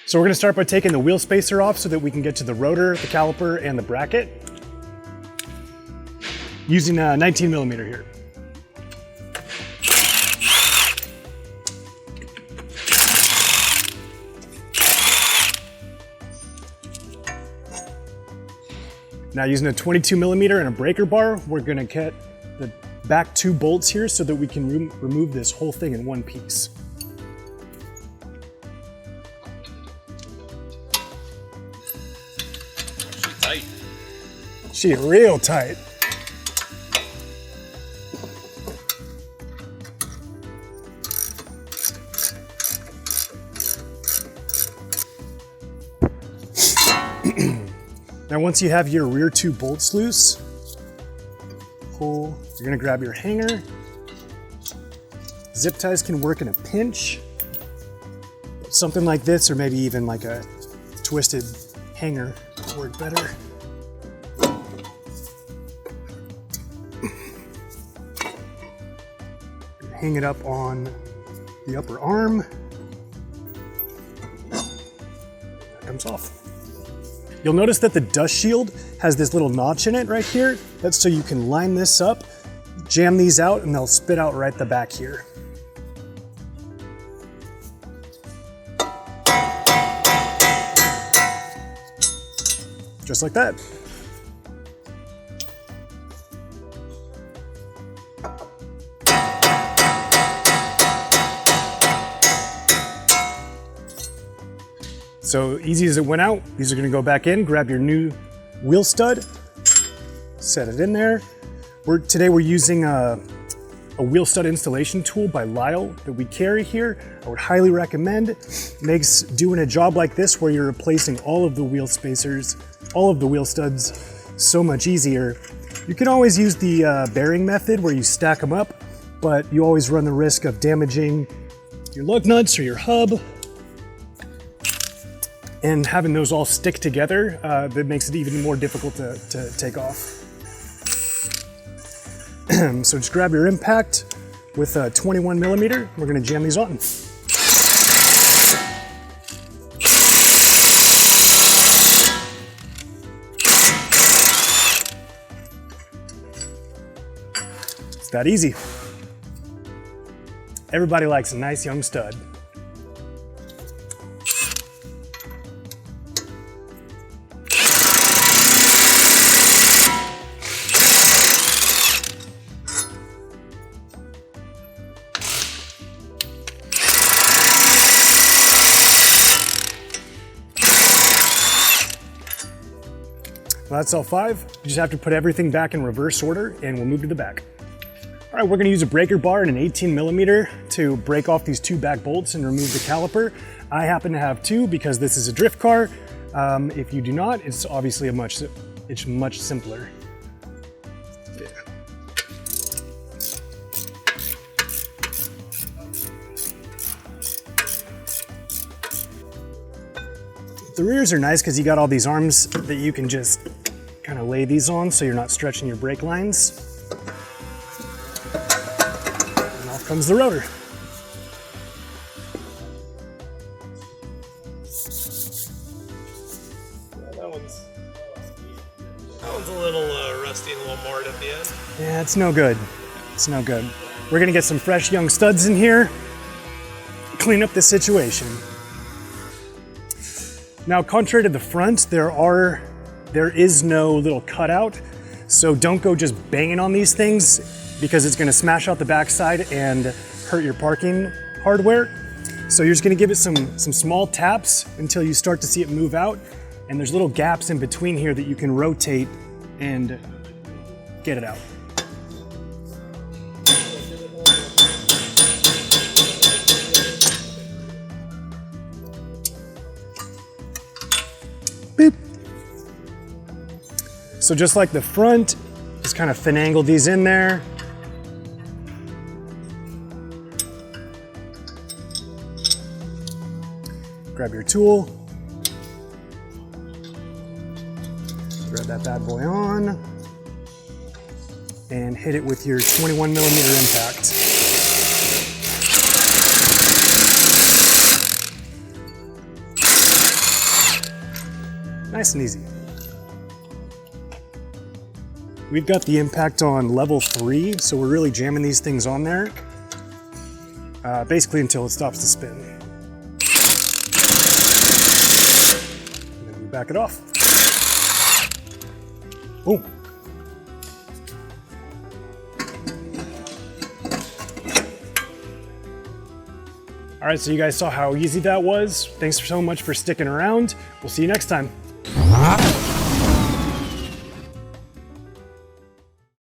So we're gonna start by taking the wheel spacer off so that we can get to the rotor, the caliper, and the bracket. Using a 19 millimeter here. Now using a 22 millimeter and a breaker bar, we're gonna get the back 2 bolts here so that we can remove this whole thing in one piece. She's tight. She's real tight. Now once you have your rear 2 bolts loose, you're gonna grab your hanger. Zip ties can work in a pinch. Something like this, or maybe even like a twisted hanger would work better. Hang it up on the upper arm. That comes off. You'll notice that the dust shield has this little notch in it right here. That's so you can line this up, jam these out, and they'll spit out right the back here. Just like that. So easy as it went out, these are gonna go back in, grab your new wheel stud, set it in there. Today we're using a wheel stud installation tool by Lyle that we carry here. I would highly recommend. It makes doing a job like this where you're replacing all of the wheel spacers, all of the wheel studs, so much easier. You can always use the bearing method where you stack them up, but you always run the risk of damaging your lug nuts or your hub. And having those all stick together, that makes it even more difficult to take off. So just grab your impact with a 21 millimeter. We're gonna jam these on. It's that easy. Everybody likes a nice young stud. Well, that's all 5. You just have to put everything back in reverse order and we'll move to the back. All right, we're gonna use a breaker bar and an 18 millimeter to break off these 2 back bolts and remove the caliper. I happen to have 2 because this is a drift car. If you do not, it's obviously it's much simpler. Yeah. The rears are nice because you got all these arms that you can just kind of lay these on so you're not stretching your brake lines. And off comes the rotor. Yeah, that one's a little rusty and a little marred at the end. Yeah, it's no good. It's no good. We're gonna get some fresh young studs in here, clean up the situation. Now, contrary to the front, there is no little cutout, so don't go just banging on these things because it's gonna smash out the backside and hurt your parking hardware. So you're just gonna give it some small taps until you start to see it move out, and there's little gaps in between here that you can rotate and get it out. Boop. So just like the front, just kind of finagle these in there. Grab your tool. Grab that bad boy on. And hit it with your 21 millimeter impact. Nice and easy. We've got the impact on level 3, so we're really jamming these things on there. Basically until it stops to spin. And then we back it off. Boom. All right, so you guys saw how easy that was. Thanks so much for sticking around. We'll see you next time.